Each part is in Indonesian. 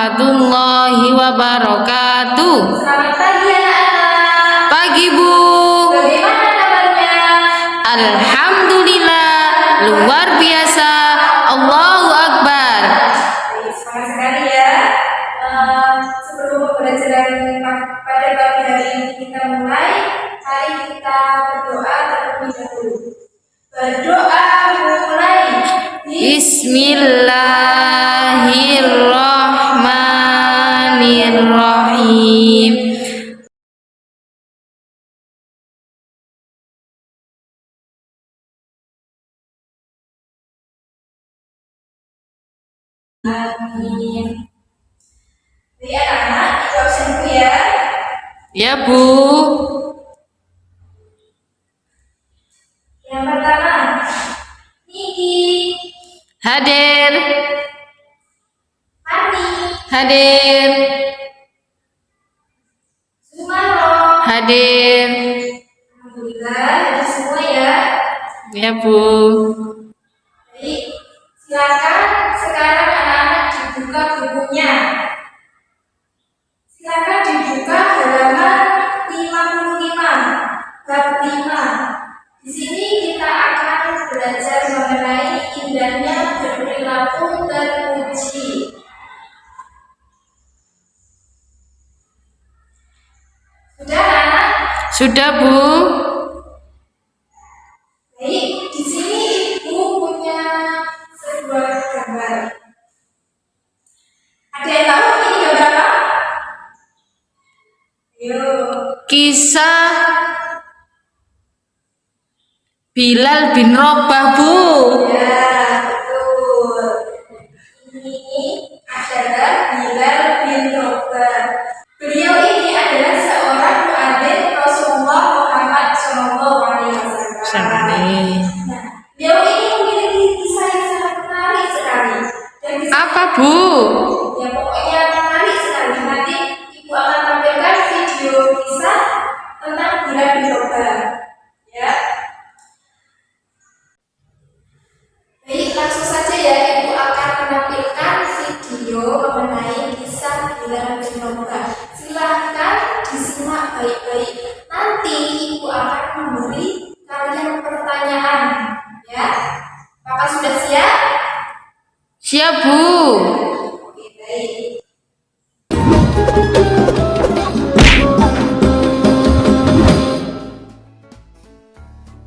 warahmatullahi wabarakatuh. Selamat pagi anak-anak. Pagi Bu. Bagaimana kabarnya? Alhamdulillah, luar biasa. Allahu Akbar. Baik, semangat sekali ya. Sebelum pembelajaran pada pagi hari ini kita mulai, mari kita berdoa terlebih dahulu. Berdoa mulai. Bismillahirrahmanirrahim. Amin. Jadi anak-anak, itu absenku ya. Ya Bu. Yang pertama, Niki, Hadir. Hani, Hadir. Sumaro. Hadir. Alhamdulillah, ada semua ya. Ya Bu. Baik, silakan sekarang anak-anak dibuka bukunya. Silakan dibuka halaman 55, bab 5. Di sini kita akan belajar mengenai indahnya berperilaku terpuji. Sudah anak? Sudah Bu. Baik, di sini Ibu punya sebuah gambar. Ada yang tahu ini gambar apa? Ayo. Kisah Bilal bin Rabah Bu. Ya, betul. Ini adalah Bilal bin Rabah. Beliau ini adalah seorang muadzin Rasulullah Muhammad SAW. Nah, beliau ini memiliki kisah yang sangat menarik sekali. Dan kisah Apa Bu? ya pokoknya menarik sekali. Nanti Ibu akan tampilkan video kisah tentang Bilal bin Rabah. Ya. Baik, langsung saja ya, Ibu akan menampilkan video mengenai kisah Bilal bin Rabah. Silahkan disimak baik-baik. Nanti Ibu akan memberi kalian pertanyaan. Ya, Kakak sudah siap? Siap Bu. Oke, baik.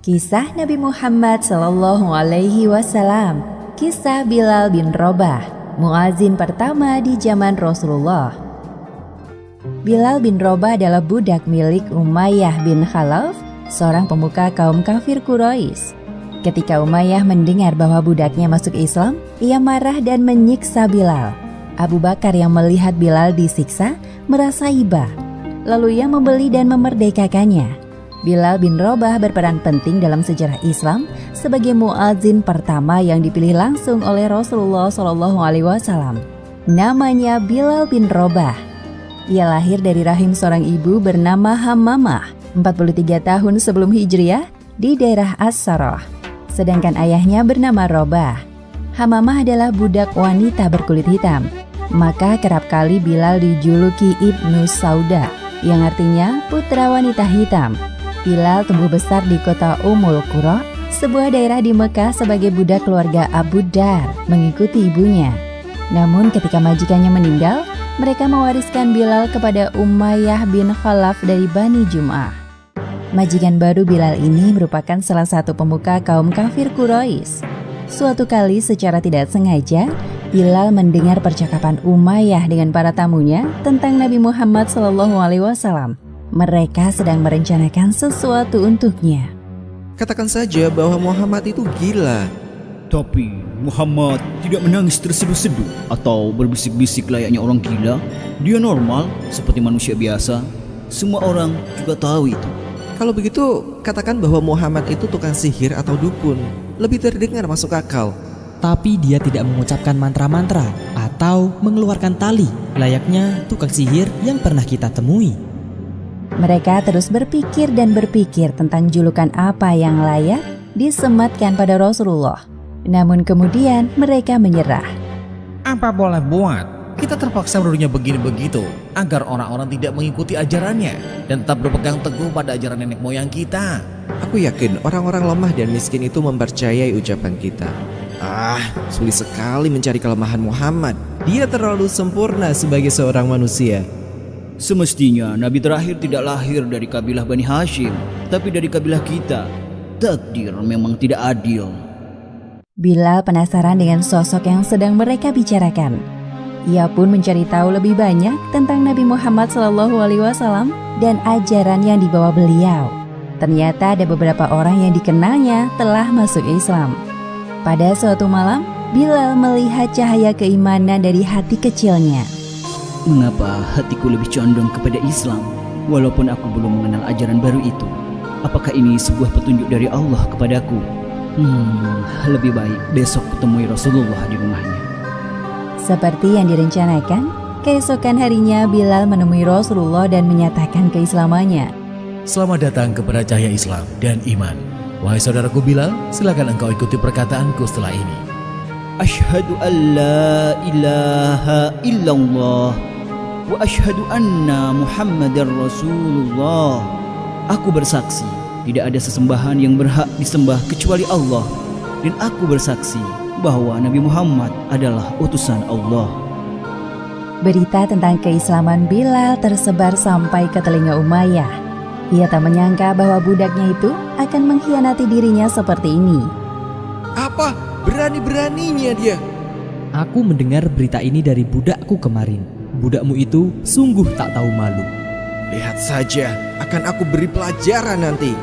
Kisah Nabi Muhammad Sallallahu Alaihi Wasallam. Kisah Bilal bin Rabah, muazin pertama di zaman Rasulullah. Bilal bin Rabah adalah budak milik Umayyah bin Khalaf, seorang pemuka kaum kafir Quraisy. Ketika Umayyah mendengar bahwa budaknya masuk Islam, ia marah dan menyiksa Bilal. Abu Bakar yang melihat Bilal disiksa merasa iba, lalu ia membeli dan memerdekakannya. Bilal bin Rabah berperan penting dalam sejarah Islam sebagai muazin pertama yang dipilih langsung oleh Rasulullah SAW. Namanya Bilal bin Rabah. Ia lahir dari rahim seorang ibu bernama Hammamah 43 tahun sebelum Hijriah di daerah As-Sarah. Sedangkan ayahnya bernama Rabah. Hammamah adalah budak wanita berkulit hitam. Maka kerap kali Bilal dijuluki Ibnu Sauda, yang artinya putra wanita hitam. Bilal tumbuh besar di kota Ummul Qura, sebuah daerah di Mekah sebagai budak keluarga Abu Dar, mengikuti ibunya. Namun ketika majikannya meninggal, mereka mewariskan Bilal kepada Umayyah bin Khalaf dari Bani Jum'ah. Majikan baru Bilal ini merupakan salah satu pemuka kaum kafir Quraisy. Suatu kali secara tidak sengaja, Bilal mendengar percakapan Umayyah dengan para tamunya tentang Nabi Muhammad SAW. Mereka sedang merencanakan sesuatu untuknya. Katakan saja bahwa Muhammad itu gila. Tapi Muhammad tidak menangis terseduh-seduh atau berbisik-bisik layaknya orang gila. Dia normal seperti manusia biasa. Semua orang juga tahu itu. Kalau begitu, katakan bahwa Muhammad itu tukang sihir atau dukun. Lebih terdengar masuk akal. Tapi dia tidak mengucapkan mantra-mantra atau mengeluarkan tali layaknya tukang sihir yang pernah kita temui. Mereka terus berpikir dan berpikir tentang julukan apa yang layak disematkan pada Rasulullah. Namun kemudian mereka menyerah. Apa boleh buat? Kita kita terpaksa menuduhnya begini-begitu agar orang-orang tidak mengikuti ajarannya dan tetap berpegang teguh pada ajaran nenek moyang kita. Aku yakin orang-orang lemah dan miskin itu mempercayai ucapan kita. Sulit sekali mencari kelemahan Muhammad. Dia terlalu sempurna sebagai seorang manusia. Semestinya Nabi terakhir tidak lahir dari kabilah Bani Hashim, tapi dari kabilah kita. Takdir memang tidak adil. Bilal penasaran dengan sosok yang sedang mereka bicarakan. Ia pun mencari tahu lebih banyak tentang Nabi Muhammad SAW dan ajaran yang dibawa beliau. Ternyata ada beberapa orang yang dikenalnya telah masuk Islam. Pada suatu malam, Bilal melihat cahaya keimanan dari hati kecilnya. Mengapa hatiku lebih condong kepada Islam, walaupun aku belum mengenal ajaran baru itu? Apakah ini sebuah petunjuk dari Allah kepadaku? Lebih baik besok kutemui Rasulullah di rumahnya. Seperti yang direncanakan, keesokan harinya Bilal menemui Rasulullah dan menyatakan keislamannya. Selamat datang kepada cahaya Islam dan iman. Wahai saudaraku Bilal, silakan engkau ikuti perkataanku setelah ini. Asyhadu an la ilaha illallah wa asyhadu anna Muhammadar Rasulullah. Aku bersaksi tidak ada sesembahan yang berhak disembah kecuali Allah, dan aku bersaksi bahwa Nabi Muhammad adalah utusan Allah. Berita tentang keislaman Bilal tersebar sampai ke telinga Umayyah. Ia tak menyangka bahwa budaknya itu akan mengkhianati dirinya seperti ini. Apa? Berani-beraninya dia. Aku mendengar berita ini dari budakku kemarin. Budakmu itu sungguh tak tahu malu. Lihat saja, akan aku beri pelajaran nanti.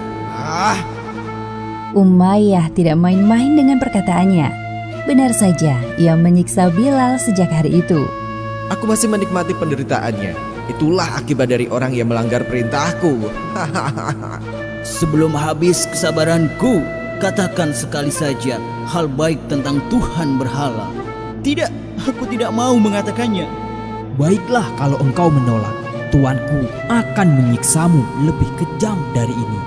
Umayyah tidak main-main dengan perkataannya. Benar saja, ia menyiksa Bilal sejak hari itu. Aku masih menikmati penderitaannya. Itulah akibat dari orang yang melanggar perintahku. Sebelum habis kesabaranku, katakan sekali saja hal baik tentang Tuhan berhala. Tidak, aku tidak mau mengatakannya. Baiklah kalau engkau menolak. Tuanku akan menyiksamu lebih kejam dari ini.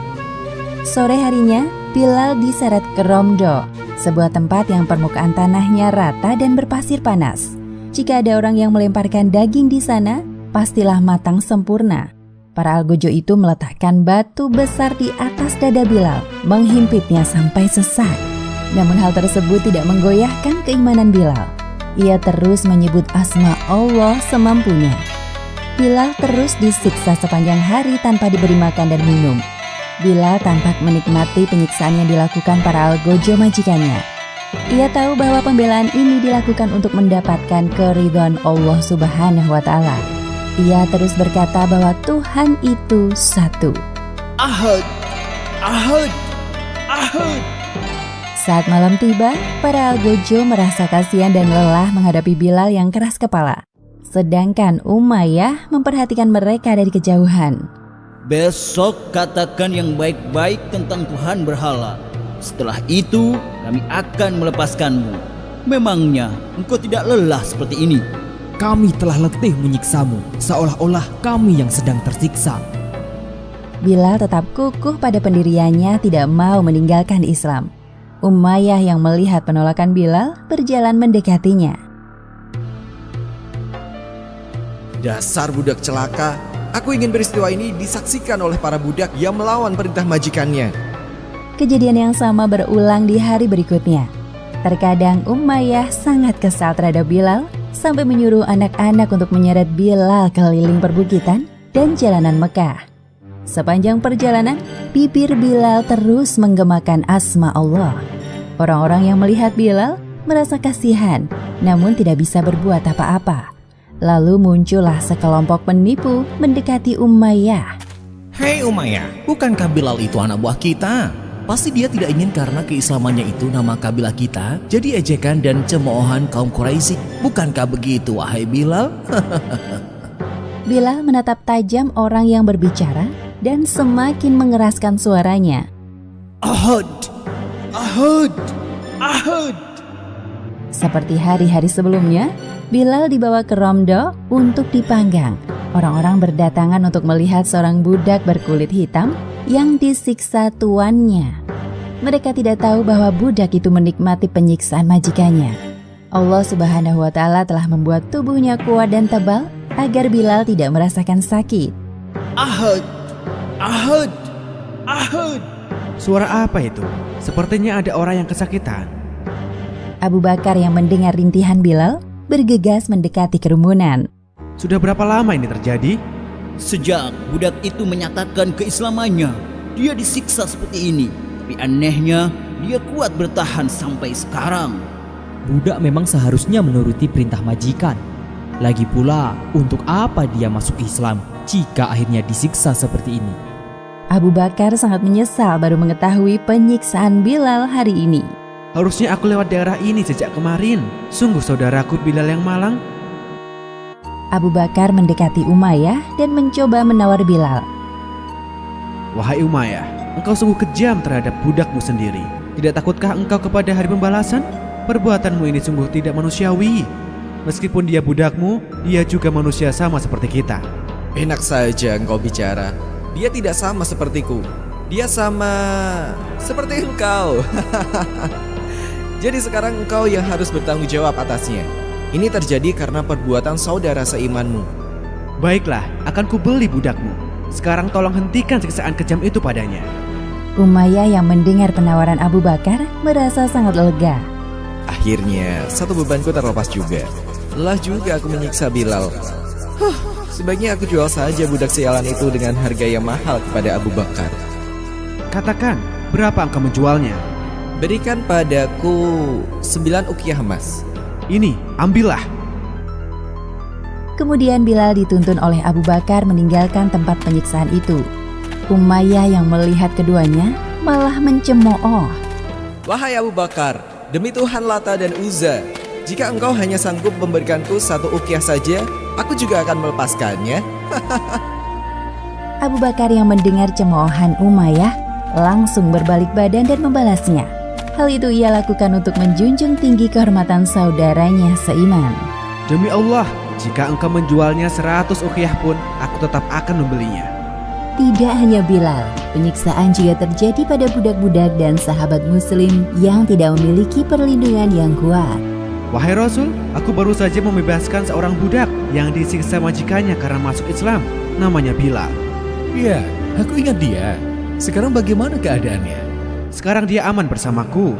Sore harinya, Bilal diseret ke Romdo, sebuah tempat yang permukaan tanahnya rata dan berpasir panas. Jika ada orang yang melemparkan daging di sana, pastilah matang sempurna. Para algojo itu meletakkan batu besar di atas dada Bilal, menghimpitnya sampai sesak. Namun hal tersebut tidak menggoyahkan keimanan Bilal. Ia terus menyebut asma Allah semampunya. Bilal terus disiksa sepanjang hari tanpa diberi makan dan minum. Bilal tampak menikmati penyiksaan yang dilakukan para algojo majikannya. Ia tahu bahwa pembelaan ini dilakukan untuk mendapatkan keridhaan Allah Subhanahu wa Ta'ala. Ia terus berkata bahwa Tuhan itu satu. Ahad, Ahad, Ahad. Saat malam tiba, para algojo merasa kasihan dan lelah menghadapi Bilal yang keras kepala. Sedangkan Umayyah memperhatikan mereka dari kejauhan. Besok katakan yang baik-baik tentang Tuhan berhala. Setelah itu kami akan melepaskanmu. Memangnya engkau tidak lelah seperti ini? Kami telah letih menyiksamu, seolah-olah kami yang sedang tersiksa. Bilal tetap kukuh pada pendiriannya, tidak mau meninggalkan Islam. Umayyah yang melihat penolakan Bilal berjalan mendekatinya. Dasar budak celaka. Aku ingin peristiwa ini disaksikan oleh para budak yang melawan perintah majikannya. Kejadian yang sama berulang di hari berikutnya. Terkadang Umayyah sangat kesal terhadap Bilal sampai menyuruh anak-anak untuk menyeret Bilal keliling perbukitan dan jalanan Mekah. Sepanjang perjalanan, bibir Bilal terus menggemakan asma Allah. Orang-orang yang melihat Bilal merasa kasihan, namun tidak bisa berbuat apa-apa. Lalu muncullah sekelompok penipu mendekati Umayyah. Hei Umayyah, bukankah Bilal itu anak buah kita? Pasti dia tidak ingin karena keislamannya itu nama kabilah kita jadi ejekan dan cemoohan kaum Quraisy. Bukankah begitu, wahai Bilal? Bilal menatap tajam orang yang berbicara dan semakin mengeraskan suaranya. Ahad, Ahad, Ahad. Seperti hari-hari sebelumnya, Bilal dibawa ke Romdo untuk dipanggang. Orang-orang berdatangan untuk melihat seorang budak berkulit hitam yang disiksa tuannya. Mereka tidak tahu bahwa budak itu menikmati penyiksaan majikannya. Allah Subhanahu wa Ta'ala telah membuat tubuhnya kuat dan tebal agar Bilal tidak merasakan sakit. Ahad, Ahad, Ahad. Suara apa itu? Sepertinya ada orang yang kesakitan. Abu Bakar yang mendengar rintihan Bilal bergegas mendekati kerumunan. Sudah berapa lama ini terjadi? Sejak budak itu menyatakan keislamannya, dia disiksa seperti ini. Tapi anehnya, dia kuat bertahan sampai sekarang. Budak memang seharusnya menuruti perintah majikan. Lagi pula, untuk apa dia masuk Islam jika akhirnya disiksa seperti ini? Abu Bakar sangat menyesal baru mengetahui penyiksaan Bilal hari ini. Harusnya aku lewat daerah ini sejak kemarin. Sungguh saudaraku Bilal yang malang. Abu Bakar mendekati Umayyah dan mencoba menawar Bilal. Wahai Umayyah, engkau sungguh kejam terhadap budakmu sendiri. Tidak takutkah engkau kepada hari pembalasan? Perbuatanmu ini sungguh tidak manusiawi. Meskipun dia budakmu, dia juga manusia sama seperti kita. Enak saja engkau bicara. Dia tidak sama sepertiku. Dia sama seperti engkau. Jadi sekarang engkau yang harus bertanggung jawab atasnya. Ini terjadi karena perbuatan saudara seimanmu. Baiklah, akan kubeli budakmu. Sekarang tolong hentikan siksaan kejam itu padanya. Umayyah yang mendengar penawaran Abu Bakar merasa sangat lega. Akhirnya, satu bebanku terlepas juga. Lelah juga aku menyiksa Bilal. Sebaiknya aku jual saja budak sialan itu dengan harga yang mahal kepada Abu Bakar. Katakan, berapa engkau menjualnya? Berikan padaku 9 uqiyah emas. Ini, ambillah. Kemudian Bilal dituntun oleh Abu Bakar meninggalkan tempat penyiksaan itu. Umayyah yang melihat keduanya malah mencemooh. Wahai Abu Bakar, demi Tuhan Lata dan Uzza, jika engkau hanya sanggup memberikanku 1 uqiyah saja, aku juga akan melepaskannya. Abu Bakar yang mendengar cemoohan Umayyah langsung berbalik badan dan membalasnya. Hal itu ia lakukan untuk menjunjung tinggi kehormatan saudaranya seiman. Demi Allah, jika engkau menjualnya 100 uqiyah pun, aku tetap akan membelinya. Tidak hanya Bilal, penyiksaan juga terjadi pada budak-budak dan sahabat muslim yang tidak memiliki perlindungan yang kuat. Wahai Rasul, aku baru saja membebaskan seorang budak yang disiksa majikannya karena masuk Islam. Namanya Bilal. Iya, aku ingat dia. Sekarang bagaimana keadaannya? Sekarang dia aman bersamaku.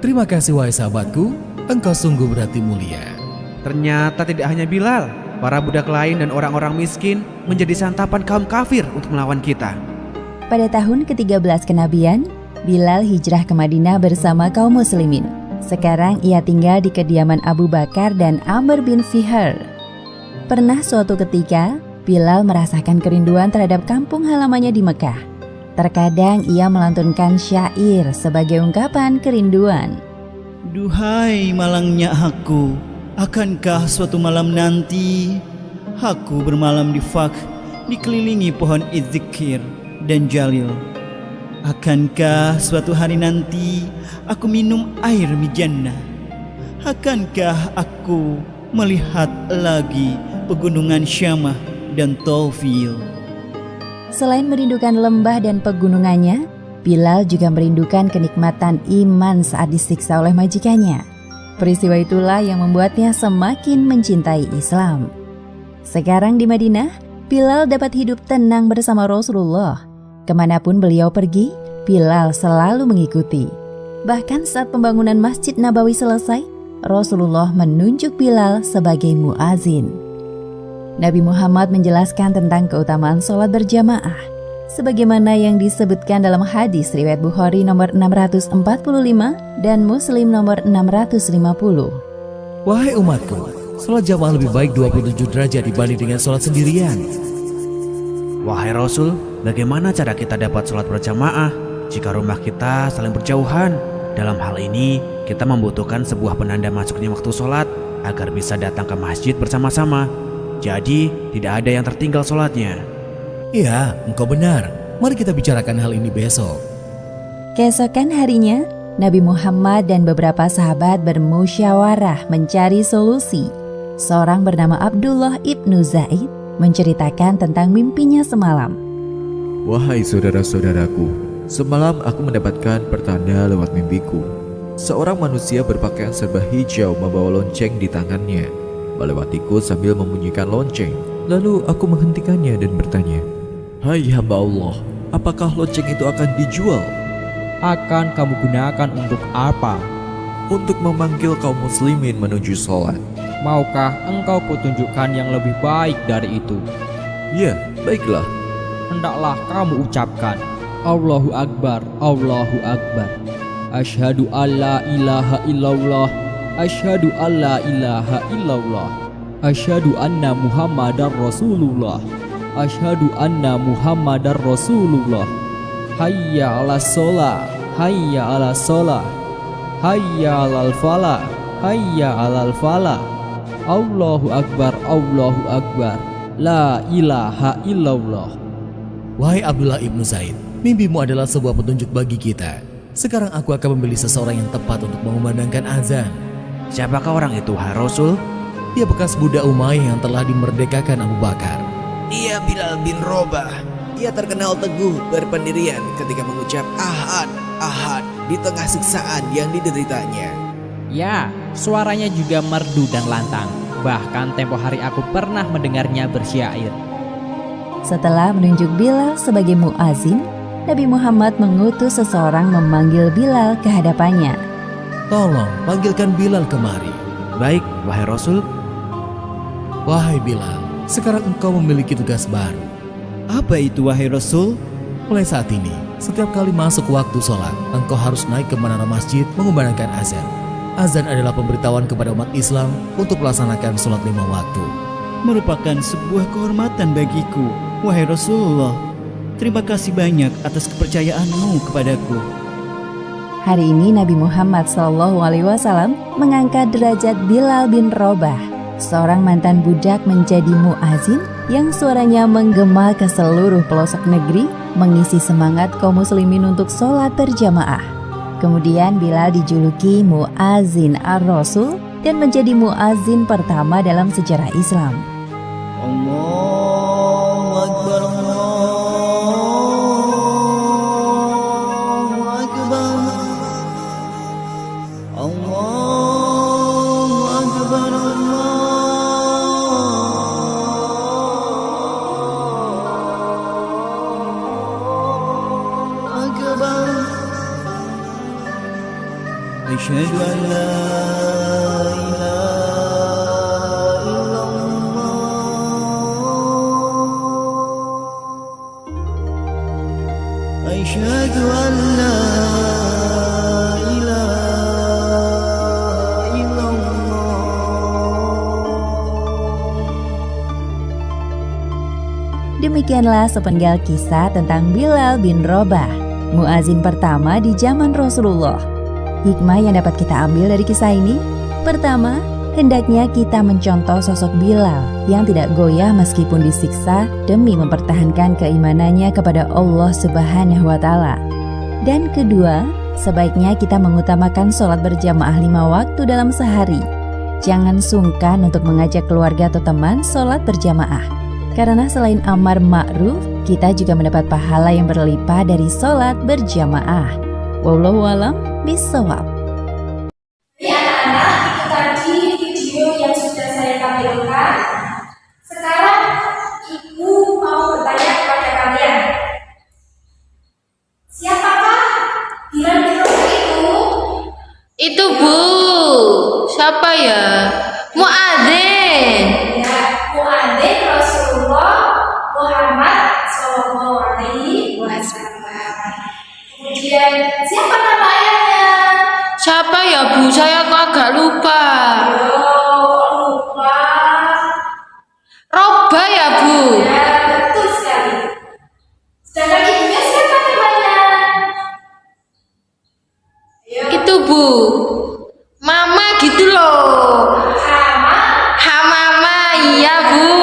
Terima kasih wahai sahabatku, engkau sungguh berarti mulia. Ternyata tidak hanya Bilal, para budak lain dan orang-orang miskin menjadi santapan kaum kafir untuk melawan kita. Pada tahun ke-13 kenabian, Bilal hijrah ke Madinah bersama kaum muslimin. Sekarang ia tinggal di kediaman Abu Bakar dan Amr bin Fihr. Pernah suatu ketika, Bilal merasakan kerinduan terhadap kampung halamannya di Mekah. Terkadang ia melantunkan syair sebagai ungkapan kerinduan. Duhai malangnya aku, akankah suatu malam nanti aku bermalam di Fak, dikelilingi pohon idzikir dan jalil? Akankah suatu hari nanti aku minum air mijannah? Akankah aku melihat lagi pegunungan Syamah dan Taufil? Selain merindukan lembah dan pegunungannya, Bilal juga merindukan kenikmatan iman saat disiksa oleh majikannya. Peristiwa itulah yang membuatnya semakin mencintai Islam. Sekarang di Madinah, Bilal dapat hidup tenang bersama Rasulullah. Kemanapun beliau pergi, Bilal selalu mengikuti. Bahkan saat pembangunan Masjid Nabawi selesai, Rasulullah menunjuk Bilal sebagai muazin. Nabi Muhammad menjelaskan tentang keutamaan sholat berjamaah, sebagaimana yang disebutkan dalam hadis riwayat Bukhari nomor 645 dan Muslim nomor 650. Wahai umatku, sholat jamaah lebih baik 27 derajat dibanding dengan sholat sendirian. Wahai Rasul, bagaimana cara kita dapat sholat berjamaah jika rumah kita saling berjauhan? Dalam hal ini, kita membutuhkan sebuah penanda masuknya waktu sholat agar bisa datang ke masjid bersama-sama. Jadi, tidak ada yang tertinggal sholatnya. Iya, engkau benar. Mari kita bicarakan hal ini besok. Keesokan harinya, Nabi Muhammad dan beberapa sahabat bermusyawarah mencari solusi. Seorang bernama Abdullah ibnu Zaid menceritakan tentang mimpinya semalam. Wahai saudara-saudaraku, semalam aku mendapatkan pertanda lewat mimpiku. Seorang manusia berpakaian serba hijau membawa lonceng di tangannya, melewatiku sambil membunyikan lonceng. Lalu aku menghentikannya dan bertanya, "Hai hamba Allah, apakah lonceng itu akan dijual?" Akan kamu gunakan untuk apa? "Untuk memanggil kaum muslimin menuju sholat." Maukah engkau kutunjukkan yang lebih baik dari itu? "Ya, baiklah." Hendaklah kamu ucapkan, Allahu Akbar, Allahu Akbar. Asyhadu alla ilaha illallah, asyhadu alla ilaha illallah, asyhadu anna Muhammadar Rasulullah, asyhadu anna Muhammadar Rasulullah. Hayya 'alas shalah, hayya 'alas shalah, hayya 'alal falah, hayya 'alal falah. Allahu Akbar, Allahu Akbar. La ilaha illallah. Wahai Abdullah ibnu Zaid, mimpimu adalah sebuah petunjuk bagi kita. Sekarang aku akan memilih seseorang yang tepat untuk mengumandangkan azan. Siapakah orang itu, hai Rasul? Dia bekas budak Umayyah yang telah dimerdekakan Abu Bakar. Dia Bilal bin Robah. Ia terkenal teguh berpendirian ketika mengucap ahad, ahad di tengah siksaan yang dideritanya. Ya, suaranya juga merdu dan lantang. Bahkan tempo hari aku pernah mendengarnya bersyair. Setelah menunjuk Bilal sebagai muazin, Nabi Muhammad mengutus seseorang memanggil Bilal ke hadapannya. Tolong panggilkan Bilal kemari. Baik, wahai Rasul. Wahai Bilal, sekarang engkau memiliki tugas baru. Apa itu wahai Rasul? Mulai saat ini, setiap kali masuk waktu sholat, engkau harus naik ke menara masjid mengumandangkan azan. Azan adalah pemberitahuan kepada umat Islam untuk melaksanakan sholat 5 waktu. Merupakan sebuah kehormatan bagiku, wahai Rasulullah. Terima kasih banyak atas kepercayaanmu kepadaku. Hari ini Nabi Muhammad SAW mengangkat derajat Bilal bin Robah, seorang mantan budak menjadi muazin yang suaranya menggema ke seluruh pelosok negeri, mengisi semangat kaum muslimin untuk sholat berjamaah. Kemudian Bilal dijuluki Muazin ar-Rasul dan menjadi muazin pertama dalam sejarah Islam. Allahu Akbar, Allahu Akbar, Allahu Akbar, Allahu Akbar. Asyhadu an la ilaha illallah. Asyhadu an la ilaha illallah. Demikianlah sepenggal kisah tentang Bilal bin Robah, muazin pertama di zaman Rasulullah. Hikmah yang dapat kita ambil dari kisah ini: pertama, hendaknya kita mencontoh sosok Bilal yang tidak goyah meskipun disiksa demi mempertahankan keimanannya kepada Allah Subhanahu wa Ta'ala. Dan kedua, sebaiknya kita mengutamakan sholat berjamaah 5 waktu dalam sehari. Jangan sungkan untuk mengajak keluarga atau teman sholat berjamaah, karena selain amar ma'ruf, kita juga mendapat pahala yang berlimpah dari sholat berjamaah. Wallahu a'lam bishawab. Jadi anak-anak, itu tadi video yang sudah saya tampilkan. Sekarang Ibu mau bertanya kepada kalian, siapakah Bilal bin Robah itu? Itu Bu, siapa ya? Muadzin. Ya, muadzin Rasulullah Muhammad SAW. Kemudian siapa nama ayahnya? Siapa ya Bu? Saya kok agak lupa. Lupa. Robah ya Bu? Ya, betul sekali. Sedangkan ibunya siapa namanya? Ayo. Itu Bu, Mama gitu loh. Hama. Mama, iya Bu.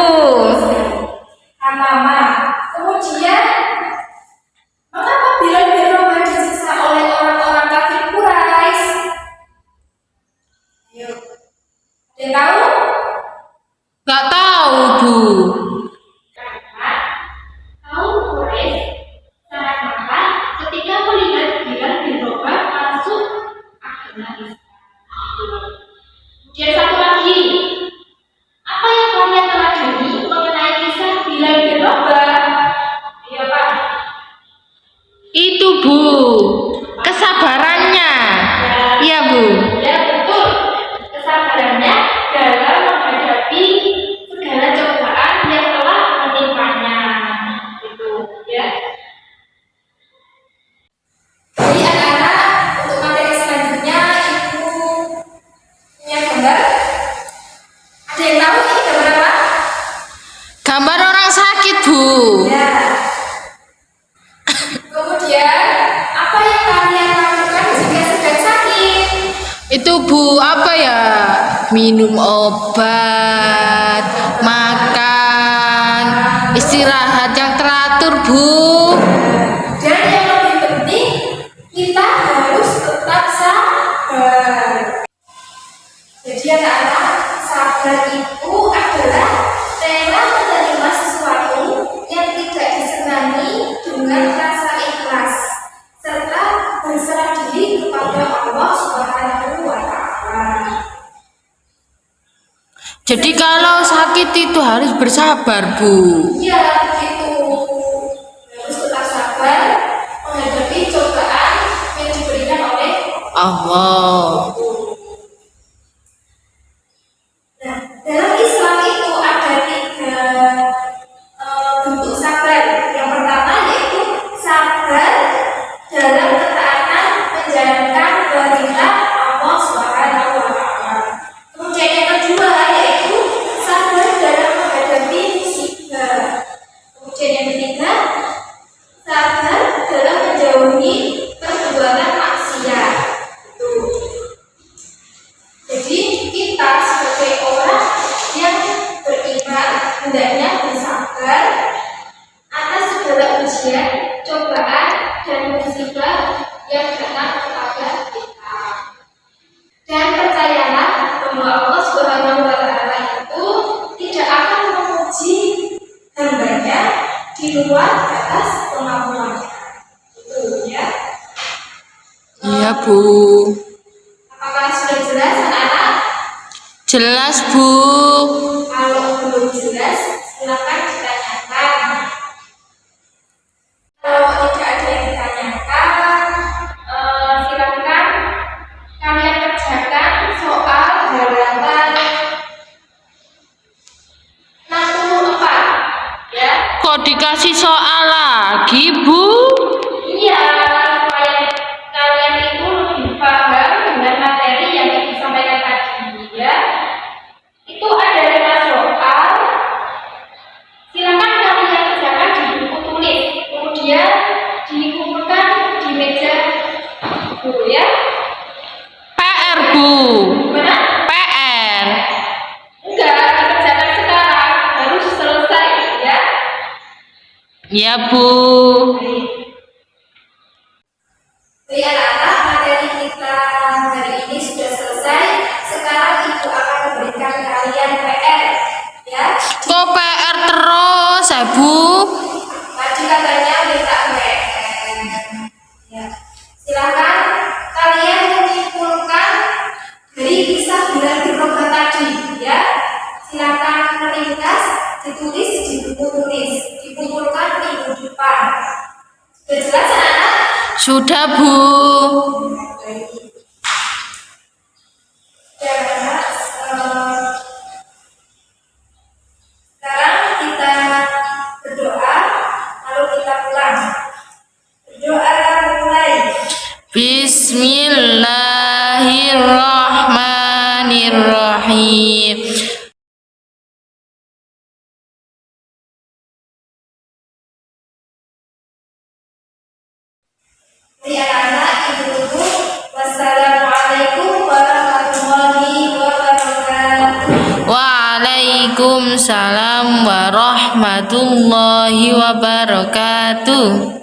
Hamama. Kemudian mengapa Bilal bin Robah disiksa oleh orang-orang kafir Quraisy? Ayo. Ada yang tahu? Gak tahu Bu. Karena kaum Quraisy sangat marah ketika melihat Bilal bin Robah masuk Islam. Ya. Kemudian, apa yang kalian lakukan jika sedang sakit? Itu Bu, apa ya? Minum obat, makan, istirahat yang teratur Bu. Dan yang lebih penting, kita harus tetap sabar. Jadi anak-anak, sabar itu adalah rela menerima sesuatu yang tidak disenangi dengan rasa ikhlas serta berserah diri kepada Allah Subhanahu wa Ta'ala. Jadi kalau sakit itu harus bersabar Bu. Iya, begitu. Harus tetap sabar menghadapi cobaan yang diberikan oleh Allah. Nah, dalam Islam itu ada 3 bentuk sabar. Yang pertama yaitu sabar dalam ketaatan menjalankan perintah Allah Subhanahu wa Ta'ala. Kemudian yang kedua yaitu sabar dalam menghadapi musibah. Kemudian yang ketiga sabar dalam menjauhi perbuatan maksiat. Jadi kita sebagai orang yang beriman hendaknya bersabar atas segala ujian, cobaan, dan musibah yang datang kepada kita. Dan percayalah bahwa Allah Subhanahu wa Ta'ala itu tidak akan memuji hambanya di luar batas kemampuannya. Itu ya. Iya Bu. Apakah sudah jelas anak-anak? Jelas Bu. Kalau belum jelas, silakan ditanyakan. Kalau tidak ada yang ditanyakan, silakan kalian kerjakan soal halaman 64. Ya. Kok dikasih soal lagi Bu? Iya, supaya kalian itu lebih paham dengan materi yang disampaikan tadi, ya. Itu ada 5 soal. Silakan kalian kerjakan di buku tulis, kemudian dikumpulkan di meja guru, ya. PR Bu. Gimana? PR. Enggak, dikerjakan sekarang, harus selesai, ya. Iya Bu. Jadi anak-anak, materi kita hari ini sudah selesai. Sekarang Ibu akan memberikan kalian PR, ya. Kok PR terus ya Bu? Tadi katanya minta PR. Ya. Silakan kalian menyimpulkan dari kisah Bilal bin Rabah tadi, ya. Silakan meringkas, ditulis di buku tulis, dikumpulkan minggu depan. Sudah jelas anak-anak? Sudah Bu. Sekarang kita berdoa, lalu kita pulang. Berdoa mulai. Bismillahirrahmanirrahim. Jadi anak-anak, ibu-ibu, wassalamualaikum warahmatullahi wabarakatuh. Waalaikumsalam warahmatullahi wabarakatuh.